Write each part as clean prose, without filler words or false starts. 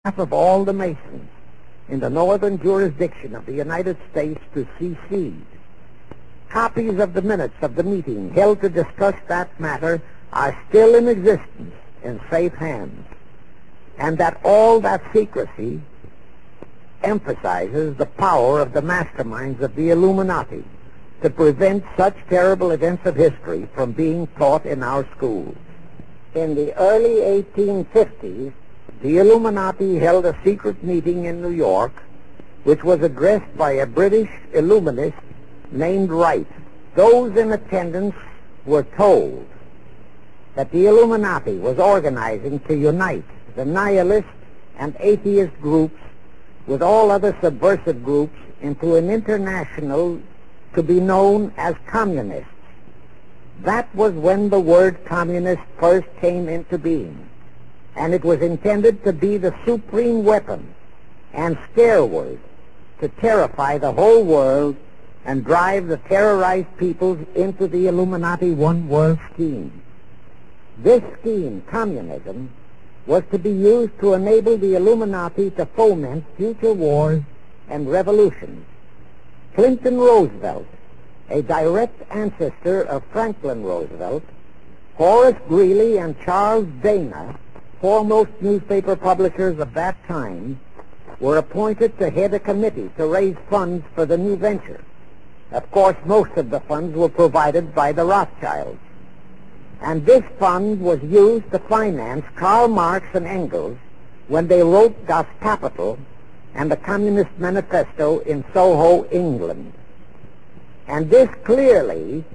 half of all the Masons in the northern jurisdiction of the United States to secede. Copies of the minutes of the meeting held to discuss that matter are still in existence in safe hands, and that all that secrecy emphasizes the power of the masterminds of the Illuminati to prevent such terrible events of history from being taught in our schools. In the early 1850s, the Illuminati held a secret meeting in New York, which was addressed by a British Illuminist named Wright. Those in attendance were told that the Illuminati was organizing to unite the nihilist and atheist groups with all other subversive groups into an international to be known as communists. That was when the word communist first came into being, and it was intended to be the supreme weapon and scare word to terrify the whole world and drive the terrorized peoples into the Illuminati one world scheme. This scheme, communism, was to be used to enable the Illuminati to foment future wars and revolutions. Clinton Roosevelt, a direct ancestor of Franklin Roosevelt, Horace Greeley and Charles Dana, foremost newspaper publishers of that time, were appointed to head a committee to raise funds for the new venture. Of course, most of the funds were provided by the Rothschilds, and this fund was used to finance Karl Marx and Engels when they wrote Das Kapital and the Communist Manifesto in Soho, England. And this clearly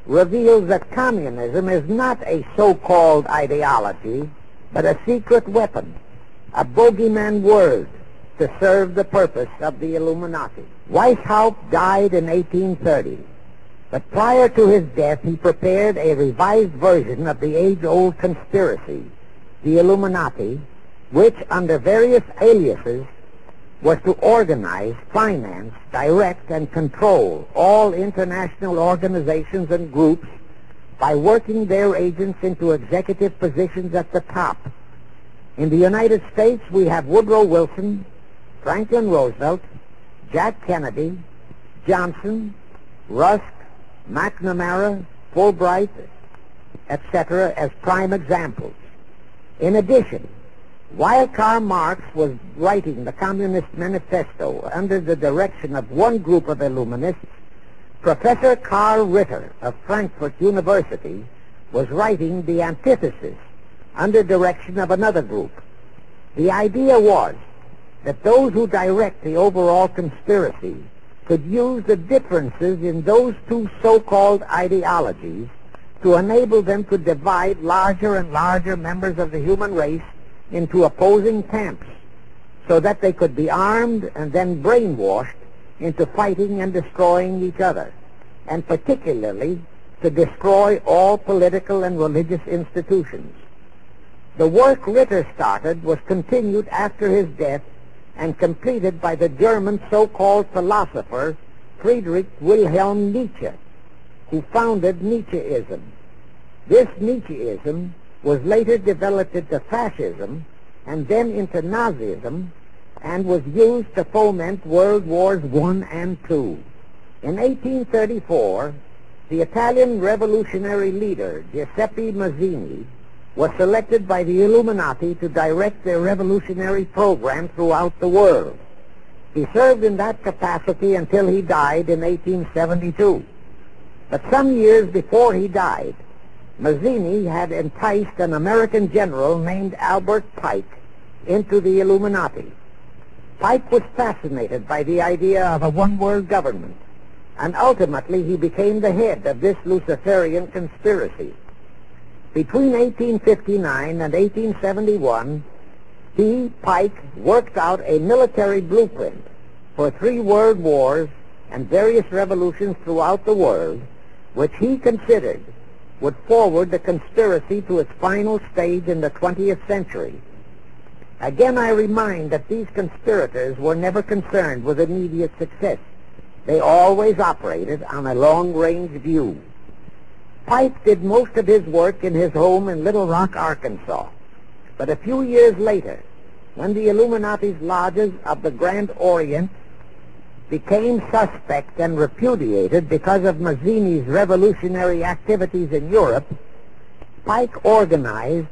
reveals that communism is not a so-called ideology, but a secret weapon, a bogeyman word to serve the purpose of the Illuminati. Weishaupt died in 1830, but prior to his death he prepared a revised version of the age-old conspiracy, the Illuminati, which under various aliases was to organize, finance, direct, and control all international organizations and groups by working their agents into executive positions at the top. In the United States, we have Woodrow Wilson, Franklin Roosevelt, Jack Kennedy, Johnson, Rusk, McNamara, Fulbright, etc. as prime examples. In addition, while Karl Marx was writing the Communist Manifesto under the direction of one group of Illuminists, Professor Karl Ritter of Frankfurt University was writing the antithesis under direction of another group. The idea was that those who direct the overall conspiracy could use the differences in those two so-called ideologies to enable them to divide larger and larger members of the human race into opposing camps so that they could be armed and then brainwashed into fighting and destroying each other, and particularly to destroy all political and religious institutions. The work Ritter started was continued after his death and completed by the German so-called philosopher Friedrich Wilhelm Nietzsche, who founded Nietzscheism. This Nietzscheism was later developed into fascism and then into Nazism, and was used to foment World Wars I and II. In 1834, the Italian revolutionary leader Giuseppe Mazzini was selected by the Illuminati to direct their revolutionary program throughout the world. He served in that capacity until he died in 1872. But some years before he died, Mazzini had enticed an American general named Albert Pike into the Illuminati. Pike was fascinated by the idea of a one-world government, and ultimately he became the head of this Luciferian conspiracy. Between 1859 and 1871, he, Pike, worked out a military blueprint for 3 world wars and various revolutions throughout the world, which he considered would forward the conspiracy to its final stage in the 20th century. Again, I remind that these conspirators were never concerned with immediate success. They always operated on a long-range view. Pike did most of his work in his home in Little Rock, Arkansas. But a few years later, when the Illuminati's lodges of the Grand Orient became suspect and repudiated because of Mazzini's revolutionary activities in Europe, Pike organized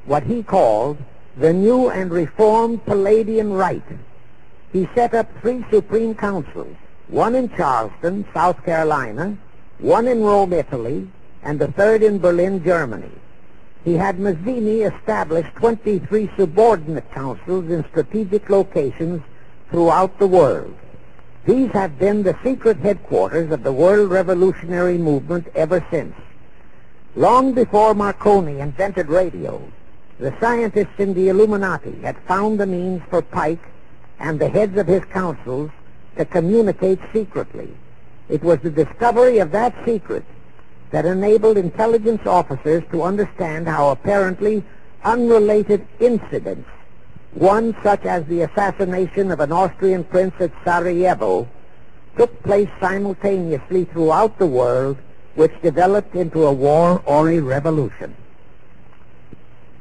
what he called the New and Reformed Palladian Rite. He set up 3 Supreme Councils, one in Charleston, South Carolina, one in Rome, Italy, and the third in Berlin, Germany. He had Mazzini establish 23 subordinate councils in strategic locations throughout the world. These have been the secret headquarters of the world revolutionary movement ever since. Long before Marconi invented radio, the scientists in the Illuminati had found the means for Pike and the heads of his councils to communicate secretly. It was the discovery of that secret that enabled intelligence officers to understand how apparently unrelated incidents, one such as the assassination of an Austrian prince at Sarajevo, took place simultaneously throughout the world, which developed into a war or a revolution.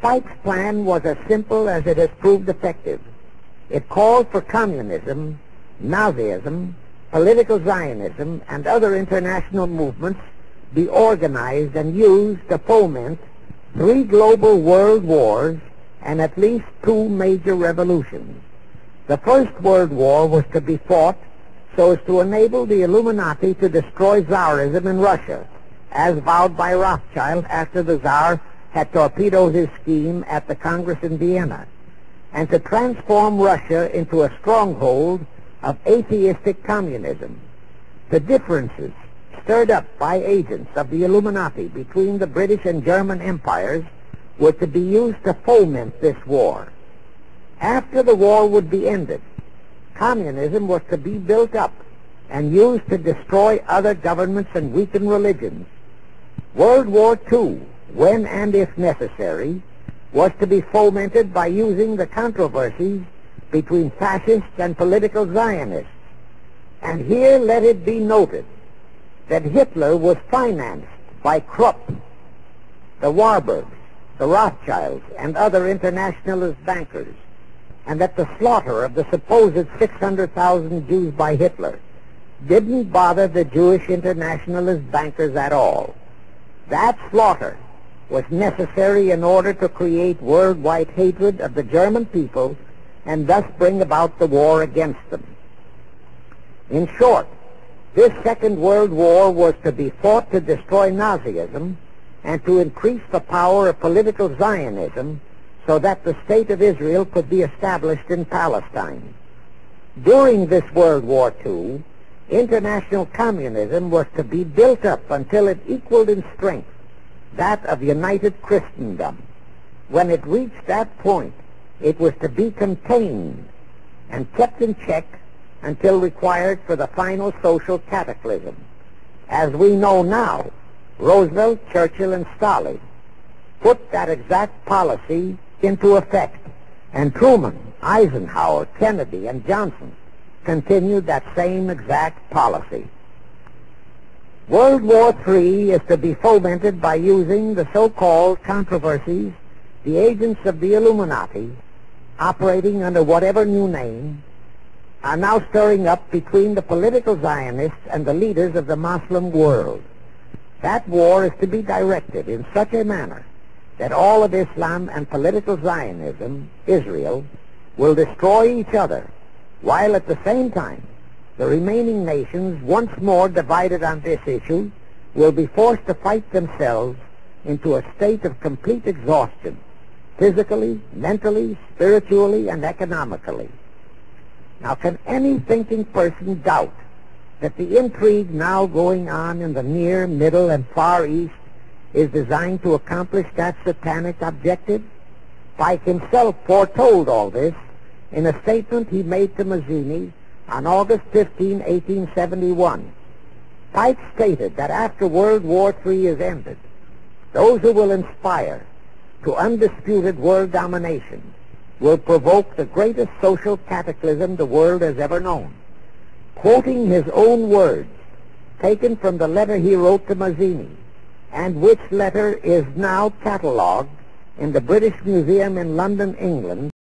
Pike's plan was as simple as it has proved effective. It called for communism, Nazism, political Zionism, and other international movements be organized and used to foment 3 global world wars and at least 2 major revolutions. The First World War was to be fought so as to enable the Illuminati to destroy Tsarism in Russia, as vowed by Rothschild after the Tsar had torpedoed his scheme at the Congress in Vienna, and to transform Russia into a stronghold of atheistic communism. The differences stirred up by agents of the Illuminati between the British and German empires were to be used to foment this war. After the war would be ended, communism was to be built up and used to destroy other governments and weaken religions. World War II, when and if necessary, was to be fomented by using the controversies between fascists and political Zionists. And here let it be noted that Hitler was financed by Krupp, the Warburgs, the Rothschilds, and other internationalist bankers, and that the slaughter of the supposed 600,000 Jews by Hitler didn't bother the Jewish internationalist bankers at all. That slaughter was necessary in order to create worldwide hatred of the German people and thus bring about the war against them. In short, this Second World War was to be fought to destroy Nazism and to increase the power of political Zionism so that the State of Israel could be established in Palestine. During this World War II, international communism was to be built up until it equaled in strength that of united Christendom. When it reached that point, it was to be contained and kept in check until required for the final social cataclysm. As we know now, Roosevelt, Churchill, and Stalin put that exact policy into effect, and Truman, Eisenhower, Kennedy, and Johnson continued that same exact policy. World War III is to be fomented by using the so-called controversies the agents of the Illuminati, operating under whatever new name, are now stirring up between the political Zionists and the leaders of the Muslim world. That war is to be directed in such a manner that all of Islam and political Zionism, Israel, will destroy each other, while at the same time the remaining nations, once more divided on this issue, will be forced to fight themselves into a state of complete exhaustion, physically, mentally, spiritually, and economically. Now, can any thinking person doubt that the intrigue now going on in the Near, Middle, and Far East is designed to accomplish that satanic objective? Pike himself foretold all this in a statement he made to Mazzini on August 15, 1871. Pike stated that after World War III is ended, those who will inspire to undisputed world domination will provoke the greatest social cataclysm the world has ever known. Quoting his own words, taken from the letter he wrote to Mazzini, and which letter is now catalogued in the British Museum in London, England,